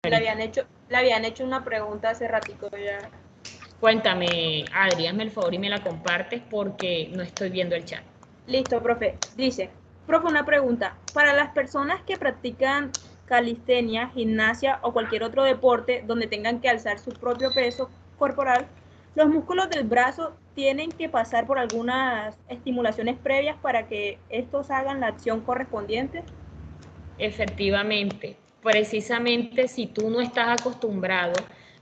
Le habían hecho una pregunta hace ratico ya. Cuéntame, Adri, hazme el favor y me la compartes porque no estoy viendo el chat. Listo, profe. Dice, profe, una pregunta. Para las personas que practican calistenia, gimnasia o cualquier otro deporte donde tengan que alzar su propio peso corporal, los músculos del brazo tienen que pasar por algunas estimulaciones previas para que estos hagan la acción correspondiente. Efectivamente, precisamente si tú no estás acostumbrado,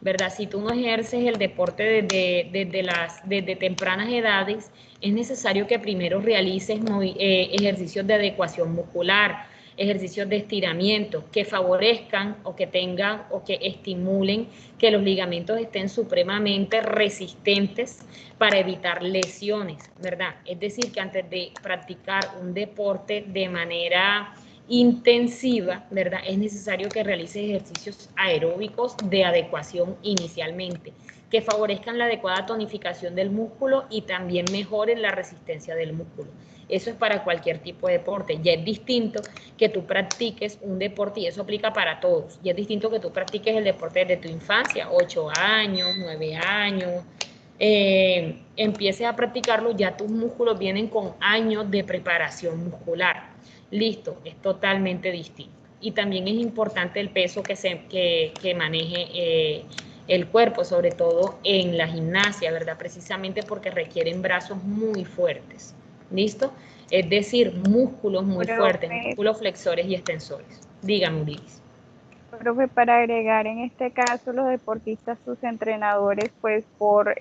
¿verdad? Si tú no ejerces el deporte desde tempranas edades, es necesario que primero realices ejercicios de adecuación muscular, ejercicios de estiramiento que favorezcan o que tengan o que estimulen que los ligamentos estén supremamente resistentes para evitar lesiones, ¿verdad? Es decir, que antes de practicar un deporte de manera intensiva, ¿verdad? Es necesario que realices ejercicios aeróbicos de adecuación inicialmente, que favorezcan la adecuada tonificación del músculo y también mejoren la resistencia del músculo. Eso es para cualquier tipo de deporte. Ya es distinto que tú practiques un deporte, y eso aplica para todos. Ya es distinto que tú practiques el deporte desde tu infancia, 8 años, 9 años, empieces a practicarlo, ya tus músculos vienen con años de preparación muscular. Listo, es totalmente distinto. Y también es importante el peso que maneje el cuerpo, sobre todo en la gimnasia, ¿verdad? Precisamente porque requieren brazos muy fuertes. ¿Listo? Es decir, músculos muy fuertes, Profe, músculos flexores y extensores. Dígame, Urilis. profe, para agregar en este caso los deportistas, sus entrenadores, pues por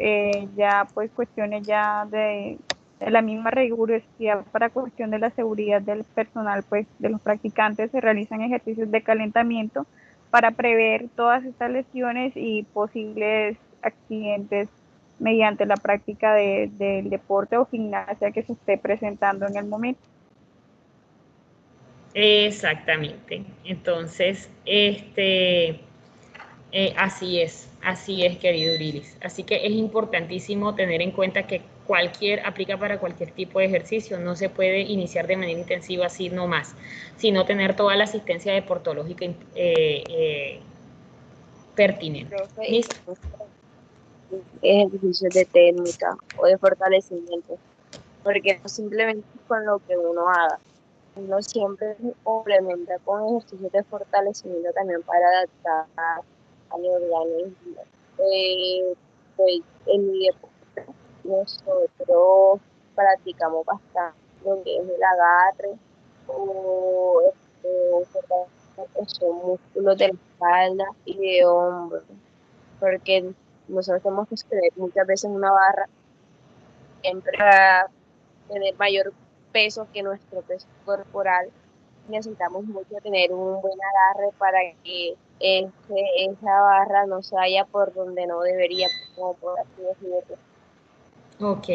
ya pues cuestiones ya de la misma rigurosidad para cuestión de la seguridad del personal, pues de los practicantes se realizan ejercicios de calentamiento para prever todas estas lesiones y posibles accidentes mediante la práctica del deporte o gimnasia que se esté presentando en el momento. Exactamente. Entonces, así es, querido Urilis. Así que es importantísimo tener en cuenta que aplica para cualquier tipo de ejercicio, no se puede iniciar de manera intensiva así nomás, sino tener toda la asistencia deportológica pertinente. Profe, ¿Listo? ejercicios de técnica o de fortalecimiento, porque no simplemente con lo que uno haga, uno siempre complementa con ejercicios de fortalecimiento también para adaptar al organismo. Pues, en mi deporte nosotros practicamos bastante lo que es el agarre o esos músculos de la espalda y de hombro, porque nosotros tenemos que sostener muchas veces una barra siempre para tener mayor peso que nuestro peso corporal. Necesitamos mucho tener un buen agarre para que esa barra no se vaya por donde no debería, como por así decirlo. Ok.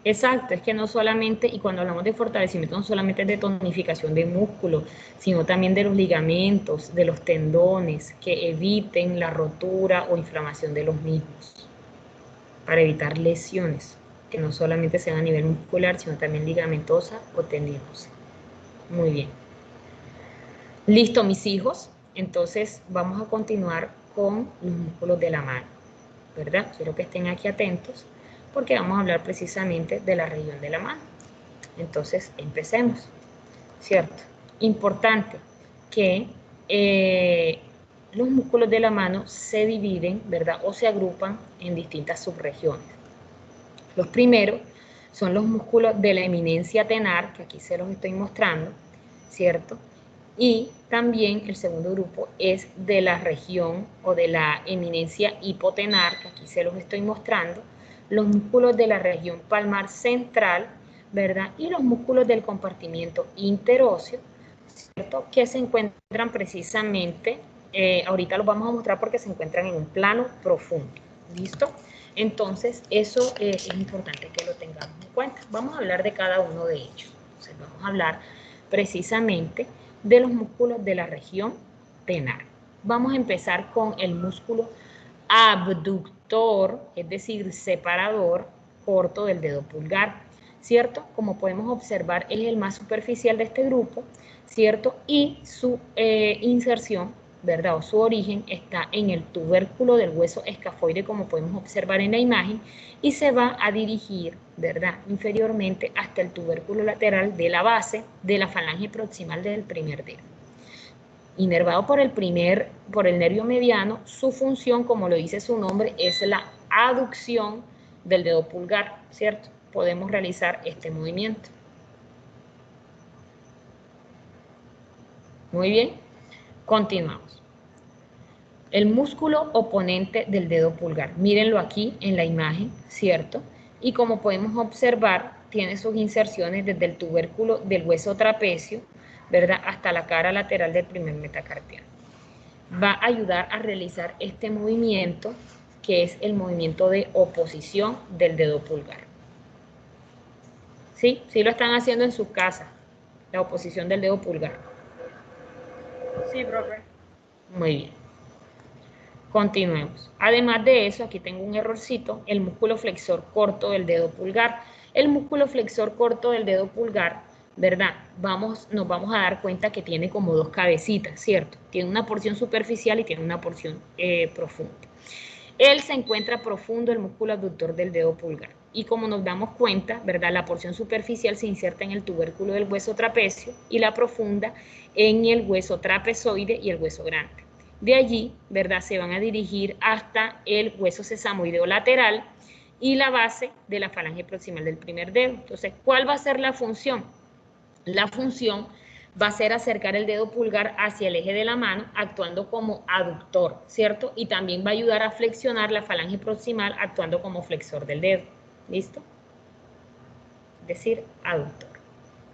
Exacto, es que no solamente, y cuando hablamos de fortalecimiento, no solamente es de tonificación de músculo, sino también de los ligamentos, de los tendones, que eviten la rotura o inflamación de los mismos, para evitar lesiones, que no solamente sean a nivel muscular, sino también ligamentosa o tendinosa. Muy bien. Listo, mis hijos. Entonces vamos a continuar con los músculos de la mano, ¿verdad? Quiero que estén aquí atentos porque vamos a hablar precisamente de la región de la mano. Entonces, empecemos, ¿cierto? Importante que los músculos de la mano se dividen, ¿verdad? O se agrupan en distintas subregiones. Los primeros son los músculos de la eminencia tenar, que aquí se los estoy mostrando, ¿cierto? Y también el segundo grupo es de la región o de la eminencia hipotenar, que aquí se los estoy mostrando, los músculos de la región palmar central, ¿verdad? Y los músculos del compartimiento interóseo, ¿cierto? Que se encuentran precisamente, ahorita los vamos a mostrar porque se encuentran en un plano profundo, ¿listo? Entonces, eso es importante que lo tengamos en cuenta. Vamos a hablar de cada uno de ellos. Entonces, vamos a hablar precisamente de los músculos de la región tenar. Vamos a empezar con el músculo abductor, es decir, separador corto del dedo pulgar, ¿cierto? Como podemos observar, es el más superficial de este grupo, ¿cierto? Y su inserción ¿verdad? O su origen está en el tubérculo del hueso escafoide, como podemos observar en la imagen, y se va a dirigir, ¿verdad?, inferiormente hasta el tubérculo lateral de la base de la falange proximal del primer dedo. Inervado por el nervio mediano, su función, como lo dice su nombre, es la aducción del dedo pulgar, ¿cierto? Podemos realizar este movimiento. Muy bien, continuamos. El músculo oponente del dedo pulgar, mírenlo aquí en la imagen, ¿cierto? Y como podemos observar, tiene sus inserciones desde el tubérculo del hueso trapecio, ¿verdad?, hasta la cara lateral del primer metacarpiano. Va a ayudar a realizar este movimiento, que es el movimiento de oposición del dedo pulgar. ¿Sí? Sí lo están haciendo en su casa, la oposición del dedo pulgar. Sí, profe. Muy bien. Continuemos. Además de eso, aquí tengo un errorcito, el músculo flexor corto del dedo pulgar. El músculo flexor corto del dedo pulgar, ¿verdad? Nos vamos a dar cuenta que tiene como dos cabecitas, ¿cierto? Tiene una porción superficial y tiene una porción profunda. Él se encuentra profundo, el músculo abductor del dedo pulgar. Y como nos damos cuenta, ¿verdad?, la porción superficial se inserta en el tubérculo del hueso trapecio y la profunda en el hueso trapezoide y el hueso grande. De allí, ¿verdad?, se van a dirigir hasta el hueso sesamoideo lateral y la base de la falange proximal del primer dedo. Entonces, ¿cuál va a ser la función? La función va a ser acercar el dedo pulgar hacia el eje de la mano, actuando como aductor, ¿cierto? Y también va a ayudar a flexionar la falange proximal, actuando como flexor del dedo. ¿Listo? Es decir, aductor.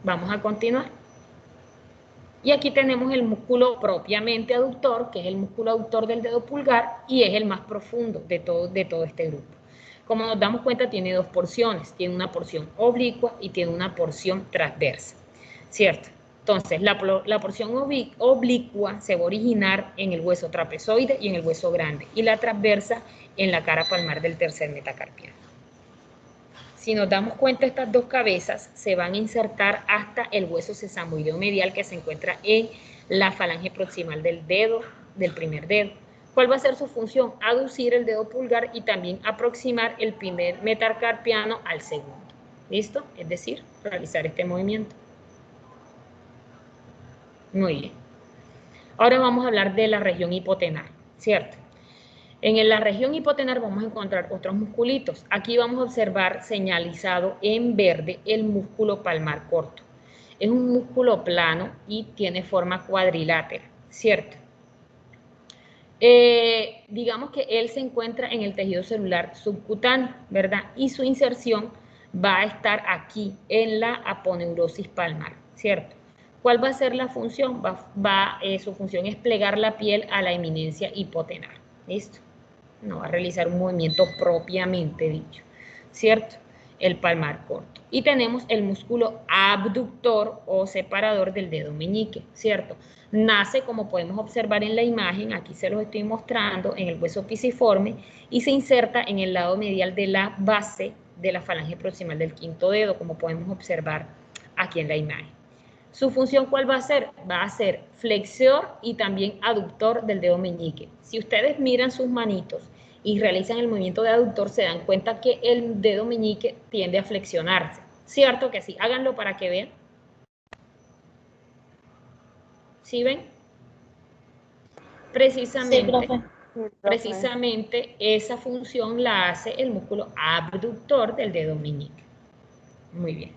Vamos a continuar. Y aquí tenemos el músculo propiamente aductor, que es el músculo aductor del dedo pulgar y es el más profundo de todo este grupo. Como nos damos cuenta, tiene dos porciones. Tiene una porción oblicua y tiene una porción transversa, ¿cierto? Entonces, la porción oblicua se va a originar en el hueso trapezoide y en el hueso grande, y la transversa en la cara palmar del tercer metacarpiano. Si nos damos cuenta, estas dos cabezas se van a insertar hasta el hueso sesamoideo medial que se encuentra en la falange proximal del dedo, del primer dedo. ¿Cuál va a ser su función? Aducir el dedo pulgar y también aproximar el primer metacarpiano al segundo. ¿Listo? Es decir, realizar este movimiento. Muy bien. Ahora vamos a hablar de la región hipotenar, ¿cierto? En la región hipotenar vamos a encontrar otros musculitos. Aquí vamos a observar señalizado en verde el músculo palmar corto. Es un músculo plano y tiene forma cuadrilátera, ¿cierto? Digamos que él se encuentra en el tejido celular subcutáneo, ¿verdad? Y su inserción va a estar aquí, en la aponeurosis palmar, ¿cierto? ¿Cuál va a ser la función? Su función es plegar la piel a la eminencia hipotenar, ¿listo? No va a realizar un movimiento propiamente dicho, ¿cierto? El palmar corto. Y tenemos el músculo abductor o separador del dedo meñique, ¿cierto? Nace, como podemos observar en la imagen, aquí se los estoy mostrando, en el hueso pisiforme y se inserta en el lado medial de la base de la falange proximal del quinto dedo, como podemos observar aquí en la imagen. ¿Su función cuál va a ser? Va a ser flexor y también aductor del dedo meñique. Si ustedes miran sus manitos y realizan el movimiento de aductor, se dan cuenta que el dedo meñique tiende a flexionarse. ¿Cierto que sí? Háganlo para que vean. ¿Sí ven? Precisamente esa función la hace el músculo abductor del dedo meñique. Muy bien.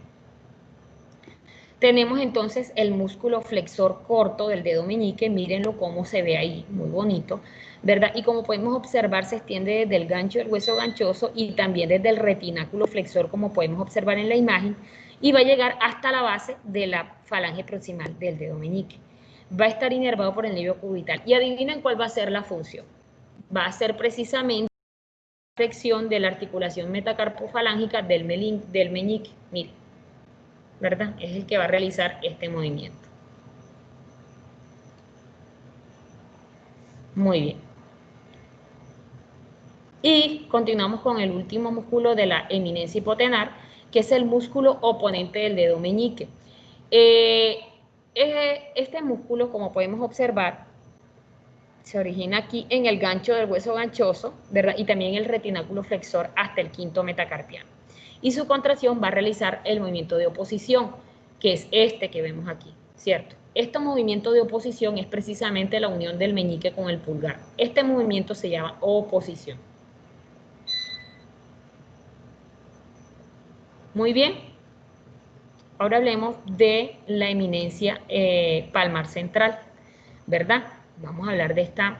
Tenemos entonces el músculo flexor corto del dedo meñique, mírenlo cómo se ve ahí, muy bonito, ¿verdad? Y como podemos observar, se extiende desde el gancho del hueso ganchoso y también desde el retináculo flexor, como podemos observar en la imagen, y va a llegar hasta la base de la falange proximal del dedo meñique. Va a estar inervado por el nervio cubital. Y adivinen cuál va a ser la función. Va a ser precisamente la flexión de la articulación metacarpofalángica del meñique, miren, ¿verdad? Es el que va a realizar este movimiento. Muy bien. Y continuamos con el último músculo de la eminencia hipotenar, que es el músculo oponente del dedo meñique. Este músculo, como podemos observar, Se origina aquí en el gancho del hueso ganchoso, ¿verdad? Y también el retináculo flexor hasta el quinto metacarpiano. Y su contracción va a realizar el movimiento de oposición, que es este que vemos aquí, ¿cierto? Este movimiento de oposición es precisamente la unión del meñique con el pulgar. Este movimiento se llama oposición. Muy bien. Ahora hablemos de la eminencia palmar central, ¿verdad? Vamos a hablar de esta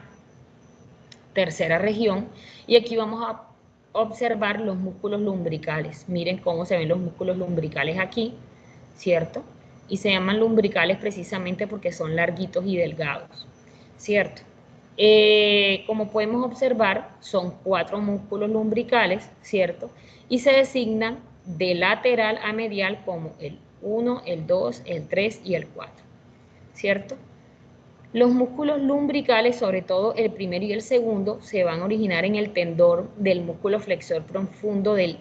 tercera región y aquí vamos a observar los músculos lumbricales. Miren cómo se ven los músculos lumbricales aquí, ¿cierto? Y se llaman lumbricales precisamente porque son larguitos y delgados, ¿cierto? Como podemos observar, son 4 músculos lumbricales, ¿cierto? Y se designan de lateral a medial como el 1, el 2, el 3 y el 4, ¿cierto? Los músculos lumbricales, sobre todo el primero y el segundo, se van a originar en el tendón del músculo flexor profundo del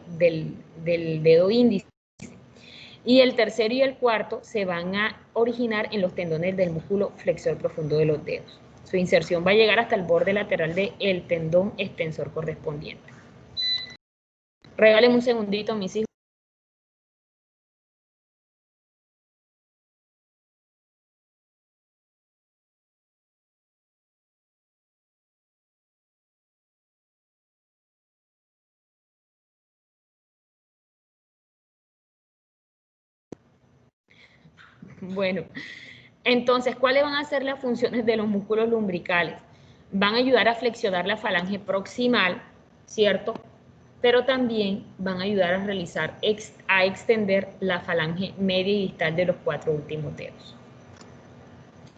dedo índice. Y el tercero y el cuarto se van a originar en los tendones del músculo flexor profundo de los dedos. Su inserción va a llegar hasta el borde lateral del tendón extensor correspondiente. Regálenme un segundito, mis hijos. Bueno, entonces, ¿cuáles van a ser las funciones de los músculos lumbricales? Van a ayudar a flexionar la falange proximal, ¿cierto? Pero también van a ayudar a extender la falange media y distal de los 4 últimos dedos.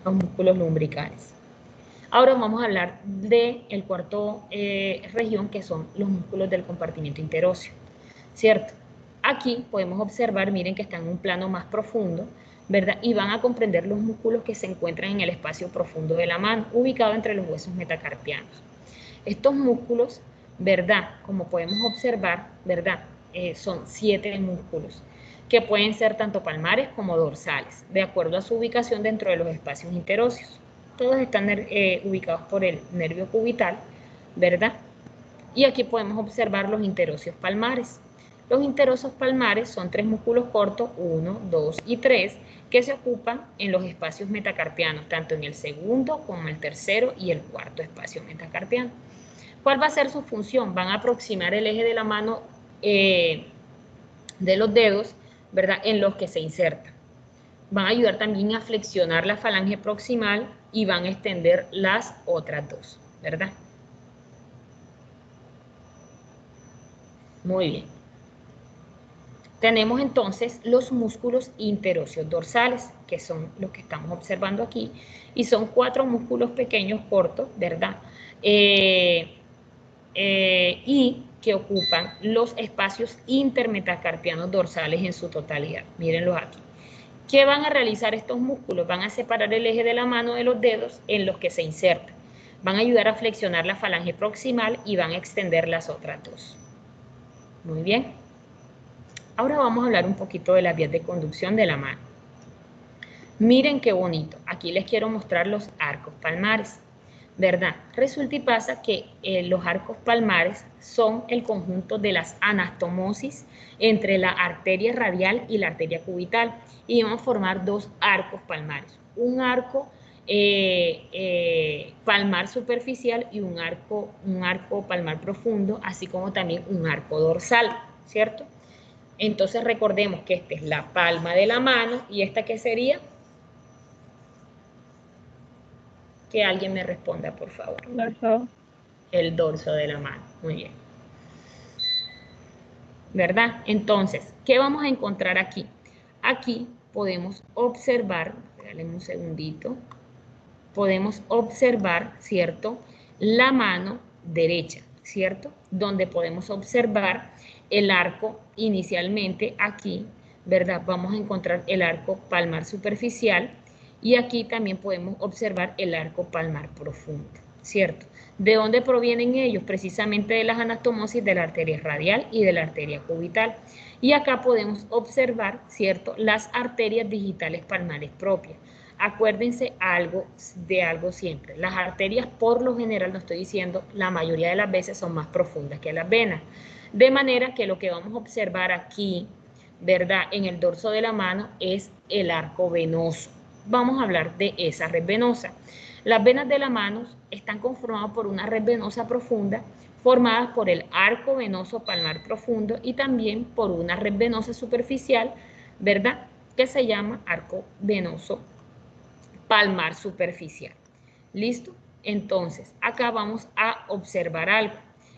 Los músculos lumbricales. Ahora vamos a hablar del cuarto región, que son los músculos del compartimiento interóseo, ¿cierto? Aquí podemos observar, miren que están en un plano más profundo, ¿verdad? Y van a comprender los músculos que se encuentran en el espacio profundo de la mano, ubicado entre los huesos metacarpianos. Estos músculos, ¿verdad? Como podemos observar, ¿verdad? Son 7 músculos que pueden ser tanto palmares como dorsales, de acuerdo a su ubicación dentro de los espacios interóseos. Todos están ubicados por el nervio cubital, ¿verdad? Y aquí podemos observar los interóseos palmares. Los interóseos palmares son 3 músculos cortos, 1, 2 y 3, que se ocupan en los espacios metacarpianos, tanto en el segundo como el tercero y el cuarto espacio metacarpiano. ¿Cuál va a ser su función? Van a aproximar el eje de la mano de los dedos, ¿verdad? En los que se insertan. Van a ayudar también a flexionar la falange proximal y van a extender las otras 2, ¿verdad? Muy bien. Tenemos entonces los músculos interóseos dorsales, que son los que estamos observando aquí, y son 4 músculos pequeños, cortos, ¿verdad? Y que ocupan los espacios intermetacarpianos dorsales en su totalidad. Mírenlos aquí. ¿Qué van a realizar estos músculos? Van a separar el eje de la mano de los dedos en los que se insertan. Van a ayudar a flexionar la falange proximal y van a extender las otras 2. Muy bien. Ahora vamos a hablar un poquito de las vías de conducción de la mano. Miren qué bonito. Aquí les quiero mostrar los arcos palmares, ¿verdad? Resulta y pasa que los arcos palmares son el conjunto de las anastomosis entre la arteria radial y la arteria cubital y van a formar 2 arcos palmares. Un arco palmar superficial y un arco palmar profundo, así como también un arco dorsal, ¿cierto? Entonces recordemos que esta es la palma de la mano y esta ¿qué sería? Que alguien me responda, por favor. Dorso. El dorso de la mano. Muy bien. ¿Verdad? Entonces, ¿qué vamos a encontrar aquí? Aquí podemos observar, déjenme un segundito, podemos observar, ¿cierto? La mano derecha, ¿cierto? Donde podemos observar el arco inicialmente aquí, ¿verdad? Vamos a encontrar el arco palmar superficial y aquí también podemos observar el arco palmar profundo, ¿cierto? ¿De dónde provienen ellos? Precisamente de las anastomosis de la arteria radial y de la arteria cubital. Y acá podemos observar, ¿cierto?, las arterias digitales palmares propias. Acuérdense de algo siempre. Las arterias, por lo general, no estoy diciendo, la mayoría de las veces son más profundas que las venas. De manera que lo que vamos a observar aquí, ¿verdad?, en el dorso de la mano es el arco venoso. Vamos a hablar de esa red venosa. Las venas de la mano están conformadas por una red venosa profunda formadas por el arco venoso palmar profundo y también por una red venosa superficial, ¿verdad?, que se llama arco venoso palmar superficial. ¿Listo? Entonces, acá vamos a observar algo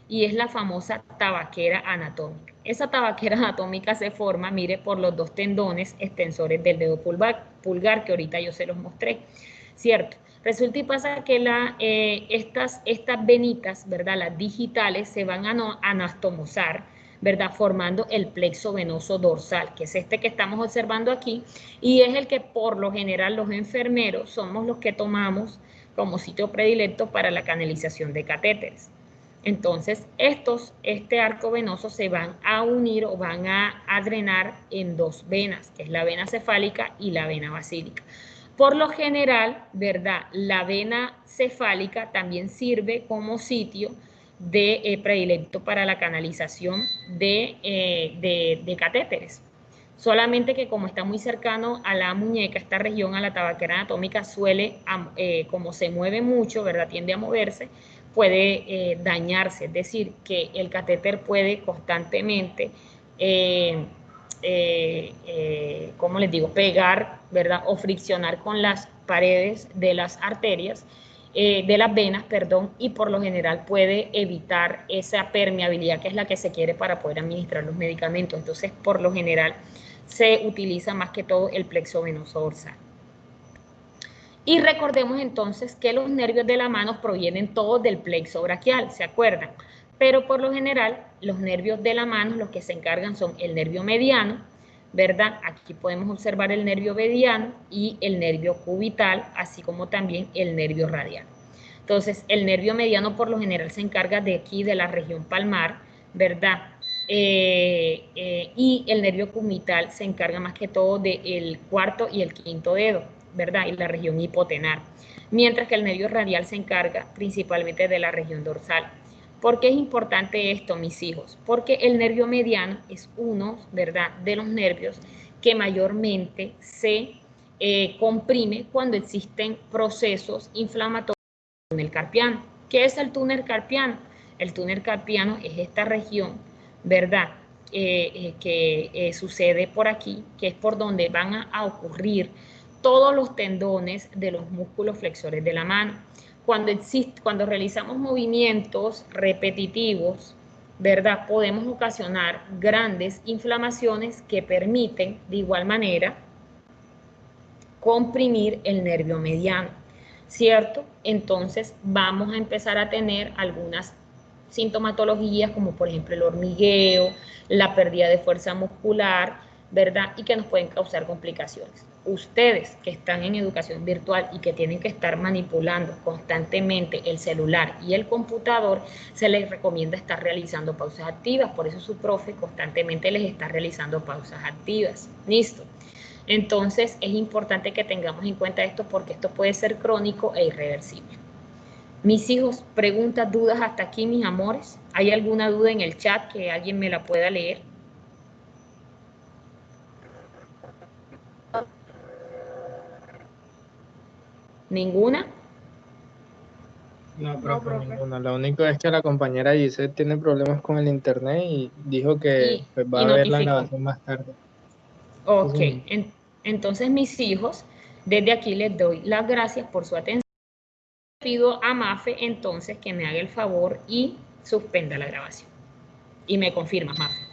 y es la famosa tabaquera anatómica. Esa tabaquera anatómica se forma, mire, por los dos tendones extensores del dedo pulgar que ahorita yo se los mostré, ¿cierto? Resulta y pasa que estas venitas, ¿verdad?, las digitales, se van a anastomosar, ¿verdad?, formando el plexo venoso dorsal, que es este que estamos observando aquí, y es el que por lo general los enfermeros somos los que tomamos como sitio predilecto para la canalización de catéteres. Entonces, este arco venoso se van a unir o van a drenar en dos venas, que es la vena cefálica y la vena basílica. Por lo general, ¿verdad?, la vena cefálica también sirve como sitio de predilecto para la canalización de catéteres. Solamente que como está muy cercano a la muñeca, esta región, a la tabaquera anatómica, suele, como se mueve mucho, ¿verdad?, tiende a moverse, puede dañarse, es decir, que el catéter puede constantemente ¿cómo les digo?, pegar, ¿verdad?, o friccionar con las paredes de las arterias, de las venas, perdón, y por lo general puede evitar esa permeabilidad que es la que se quiere para poder administrar los medicamentos. Entonces, por lo general, se utiliza más que todo el plexo venoso dorsal. Y recordemos entonces que los nervios de la mano provienen todos del plexo braquial, ¿se acuerdan? Pero por lo general, los nervios de la mano, los que se encargan son el nervio mediano, ¿verdad? Aquí podemos observar el nervio mediano y el nervio cubital, así como también el nervio radial. Entonces, el nervio mediano por lo general se encarga de aquí, de la región palmar, ¿verdad? Y el nervio cubital se encarga más que todo del cuarto y el quinto dedo, ¿verdad?, y la región hipotenar, mientras que el nervio radial se encarga principalmente de la región dorsal. ¿Por qué es importante esto, mis hijos? Porque el nervio mediano es uno, ¿verdad?, de los nervios que mayormente se comprime cuando existen procesos inflamatorios en el túnel carpiano. ¿Qué es el túnel carpiano? El túnel carpiano es esta región, ¿verdad?, que sucede por aquí, que es por donde van a ocurrir todos los tendones de los músculos flexores de la mano. Cuando realizamos movimientos repetitivos, ¿verdad?, podemos ocasionar grandes inflamaciones que permiten, de igual manera, comprimir el nervio mediano, ¿cierto? Entonces vamos a empezar a tener algunas sintomatologías como por ejemplo el hormigueo, la pérdida de fuerza muscular, ¿verdad?, y que nos pueden causar complicaciones. Ustedes que están en educación virtual y que tienen que estar manipulando constantemente el celular y el computador, se les recomienda estar realizando pausas activas, por eso su profe constantemente les está realizando pausas activas. ¿Listo? Entonces es importante que tengamos en cuenta esto porque esto puede ser crónico e irreversible. Mis hijos, preguntas, dudas hasta aquí, mis amores. ¿Hay alguna duda en el chat que alguien me la pueda leer? ¿Ninguna? No, No, profe, profe. ninguna. Lo único es que la compañera Giselle tiene problemas con el internet y dijo que pues, va Y a ver la notificó. grabación más tarde. Ok, Sí, entonces mis hijos, desde aquí les doy las gracias por su atención. Pido a Mafe entonces que me haga el favor y suspenda la grabación. Y me confirma, Mafe.